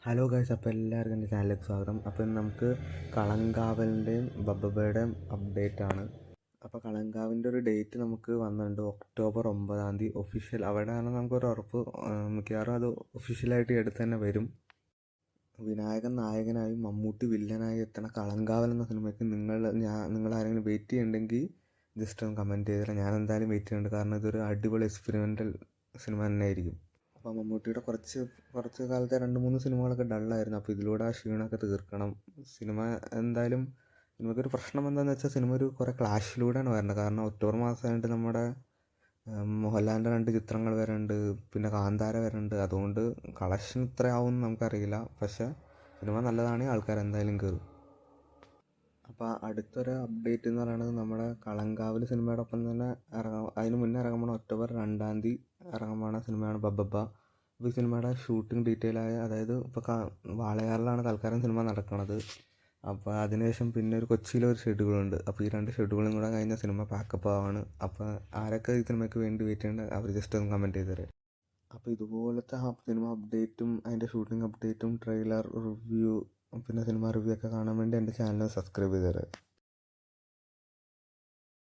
Hello guys, അപ്പോൾ എല്ലാവർക്കും എൻ്റെ ചാനലിലേക്ക് സ്വാഗതം. അപ്പോൾ നമുക്ക് കളങ്കാവലിൻ്റെയും ബബ്ബയുടെയും അപ്ഡേറ്റ് ആണ്. അപ്പോൾ കളങ്കാവിൻ്റെ ഒരു ഡേറ്റ് നമുക്ക് വന്നിട്ടുണ്ട്, ഒക്ടോബർ 9 ഒഫീഷ്യൽ. അവിടെയാണ് നമുക്കൊരു ഉറപ്പ്. മിക്കവാറും അത് ഒഫീഷ്യലായിട്ട് എടുത്ത് തന്നെ വരും. വിനായകൻ നായകനായും മമ്മൂട്ടി വില്ലനായി എത്തണ കളങ്കാവൽ എന്ന സിനിമയ്ക്ക് നിങ്ങളാരെങ്കിലും വെയിറ്റ് ചെയ്യുന്നുണ്ടെങ്കിൽ ജസ്റ്റ് ഒന്ന് കമൻറ്റ് ചെയ്തേരാം. ഞാൻ എന്തായാലും വെയിറ്റ് ചെയ്യുന്നുണ്ട്, കാരണം ഇതൊരു അടിപൊളി എക്സ്പെരിമെൻ്റൽ സിനിമ തന്നെ ആയിരിക്കും. അപ്പോൾ മമ്മൂട്ടിയുടെ കുറച്ച് കാലത്തെ 2-3 സിനിമകളൊക്കെ ഡള്ളായിരുന്നു. അപ്പോൾ ഇതിലൂടെ ആ ക്ഷീണമൊക്കെ തീർക്കണം. എന്തായാലും സിനിമയ്ക്കൊരു പ്രശ്നം എന്താണെന്ന് വെച്ചാൽ, സിനിമ ഒരു കുറേ ക്ലാഷിലൂടെയാണ് വരുന്നത്. കാരണം ഒക്ടോബർ മാസമായിട്ട് നമ്മുടെ മോഹൻലാലിൻ്റെ 2 ചിത്രങ്ങൾ വരുന്നുണ്ട്, പിന്നെ കാന്താര വരുന്നുണ്ട്. അതുകൊണ്ട് കളക്ഷൻ ഇത്രയാവും നമുക്കറിയില്ല. പക്ഷേ സിനിമ നല്ലതാണെങ്കിൽ ആൾക്കാർ എന്തായാലും കയറും. അപ്പോൾ അടുത്തൊരു അപ്ഡേറ്റ് എന്ന് പറയുന്നത്, നമ്മുടെ കളങ്കാവൽ സിനിമയുടെ ഒപ്പം തന്നെ അതിന് മുന്നേ ഇറങ്ങാൻ പോണ ഒക്ടോബർ 2 ഇറങ്ങാൻ പോണ സിനിമയാണ് ബബ്ബ. അപ്പോൾ ഈ സിനിമയുടെ ഷൂട്ടിംഗ് ഡീറ്റെയിലായ, അതായത് ഇപ്പോൾ വാളയാറിലാണ് തൽക്കാലം സിനിമ നടക്കുന്നത്. അപ്പോൾ അതിനുശേഷം പിന്നെ ഒരു കൊച്ചിയിലൊരു ഷെഡ്യൂളുണ്ട്. അപ്പോൾ ഈ 2 ഷെഡ്യൂളും കൂടെ കഴിഞ്ഞ സിനിമ പാക്കപ്പ് ആവാണ്. അപ്പോൾ ആരൊക്കെ ഈ സിനിമയ്ക്ക് വേണ്ടി വെയിറ്റ് ചെയ്യേണ്ടത് അവർ ജസ്റ്റ് ഒന്ന് കമൻറ്റ് ചെയ്ത് തരാം. അപ്പോൾ ഇതുപോലത്തെ സിനിമ അപ്ഡേറ്റും അതിൻ്റെ ഷൂട്ടിംഗ് അപ്ഡേറ്റും ട്രെയിലർ റിവ്യൂ പിന്നെ സിനിമ റിവ്യൂ ഒക്കെ കാണാൻ വേണ്ടി എൻ്റെ ചാനൽ സബ്സ്ക്രൈബ് ചെയ്ത് തരാം.